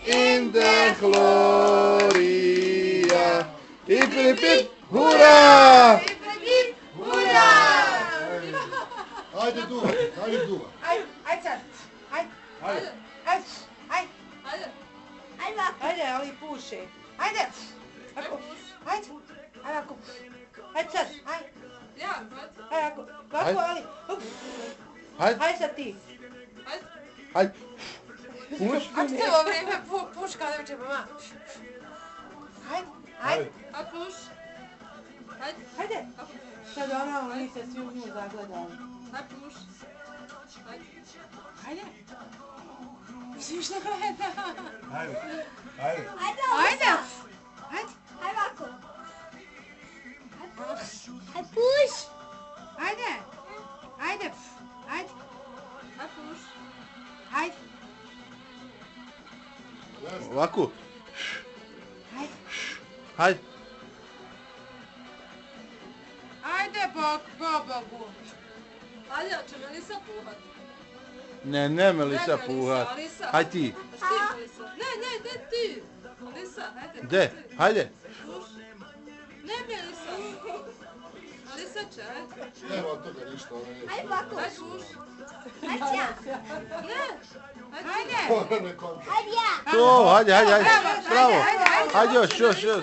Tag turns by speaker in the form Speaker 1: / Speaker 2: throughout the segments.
Speaker 1: in the gloria. Hip, hip, hip, hurra!
Speaker 2: Hajde duva, hajde duva.
Speaker 3: Ajde sad. Ajde.
Speaker 2: Hajde.
Speaker 3: Ajde. Ajde.
Speaker 4: Ajde.
Speaker 3: Ajde, ali puše. Ajde. Ako. Ajde. Ajde ako. Ajde sad. Ajde.
Speaker 4: Ja, ajde.
Speaker 3: Ajde ako. Kako, ali.
Speaker 1: Hajde,
Speaker 3: Ajde sad ti.
Speaker 4: Ajde.
Speaker 1: hajde. Puš.
Speaker 3: A cijelo vrijeme puška, ne će mama. Ajde. Ajde.
Speaker 4: A puš. Ajde.
Speaker 3: Ajde. Sad ono, oni se svi u nju zagledali.
Speaker 4: Ajde puš. Ajde.
Speaker 3: Ajde. Svi što gleda.
Speaker 2: Hajde. Hajde.
Speaker 3: Ajde. Ajde.
Speaker 5: Ajde ovako. Ajde puš.
Speaker 3: Ajde. Ajde. Ajde.
Speaker 4: Ajde puš.
Speaker 3: Ajde.
Speaker 1: Ovako.
Speaker 3: Ajde.
Speaker 1: Hajde.
Speaker 3: Ajde, Bogu.
Speaker 4: Ajde, ja će Melisa puhat.
Speaker 1: Ne, Melisa puhat.
Speaker 4: Alisa.
Speaker 1: Hajde ti.
Speaker 4: Ti, Melisa. Ne, ti. Melisa, ajde.
Speaker 1: De, hajde.
Speaker 4: Puš. Ne, Melisa. Alisa će, ajde.
Speaker 2: Nema od toga ništa, ona nije.
Speaker 5: Ajde ovako.
Speaker 4: Ajde puš.
Speaker 5: Ajde ja.
Speaker 4: Ne.
Speaker 3: Ajde.
Speaker 2: Ona ne konta.
Speaker 5: Ajde ja.
Speaker 1: To, hajde. Bravo.
Speaker 3: Ajde.
Speaker 1: Hajde još.
Speaker 3: Ajde, još.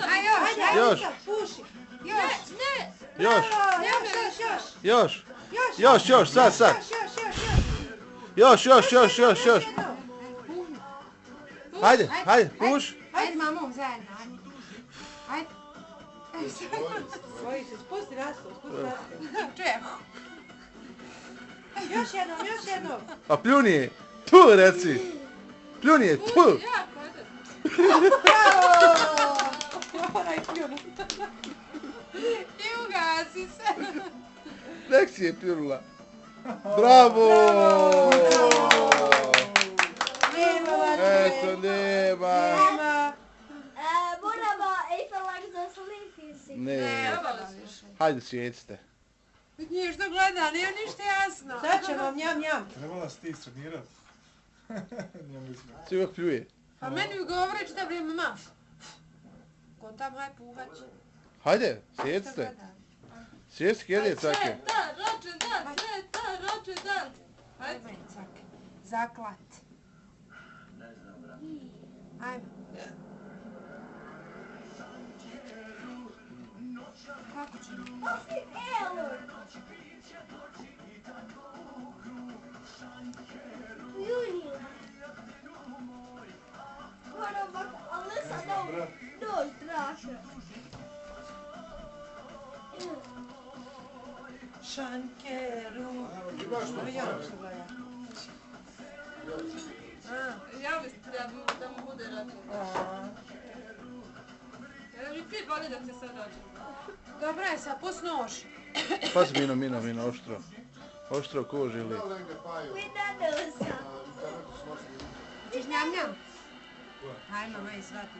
Speaker 1: Još.
Speaker 3: Puši.
Speaker 4: Ne.
Speaker 1: Još.
Speaker 3: Još.
Speaker 1: Još, sad. Još. Hajde, puš.
Speaker 3: Ajde, mamom zajedno. Ajde. Svoji se, spusti nastav. Čujem. Još jednom.
Speaker 1: Pa pljuni je. Tu reci. Pljuni je, tu.
Speaker 4: Jako, ajde.
Speaker 3: Onaj pljunu. I ugasi se.
Speaker 1: Nek si je pljunula. Bravo. Eto, nema.
Speaker 5: Moramo Eifelak zaslipi si.
Speaker 1: Ne.
Speaker 4: Trebala si više.
Speaker 1: Hajde, sjecite.
Speaker 3: Nije što gleda, nije ništa jasno. Sad će vam njam.
Speaker 2: Trebala si ti sredirat. Njemu izme.
Speaker 1: Svi uvijek pljuje.
Speaker 3: A meni mi govore čita vrijeme maf. Ko tam haj puhać.
Speaker 1: Hajde, sjecite. Sjeci, kjer je cake?
Speaker 4: Sretan rođendan. Ajde.
Speaker 3: Zaklat. Ajmo. Kako ćemo?
Speaker 5: Osti Elu. U juniju. Moramo, Alisa, dođ, draša.
Speaker 3: Šankeru.
Speaker 2: Imaš me
Speaker 4: Ja mislim da mu bude rađen. Jel bi ti boli da ti sad rađen?
Speaker 3: Dobra je, sad pus nož.
Speaker 1: Pazi, mino, oštro. Oštro koži ili...
Speaker 5: Cuidado, Alisa.
Speaker 3: Ćeš njam. Hajmo, moj, svati.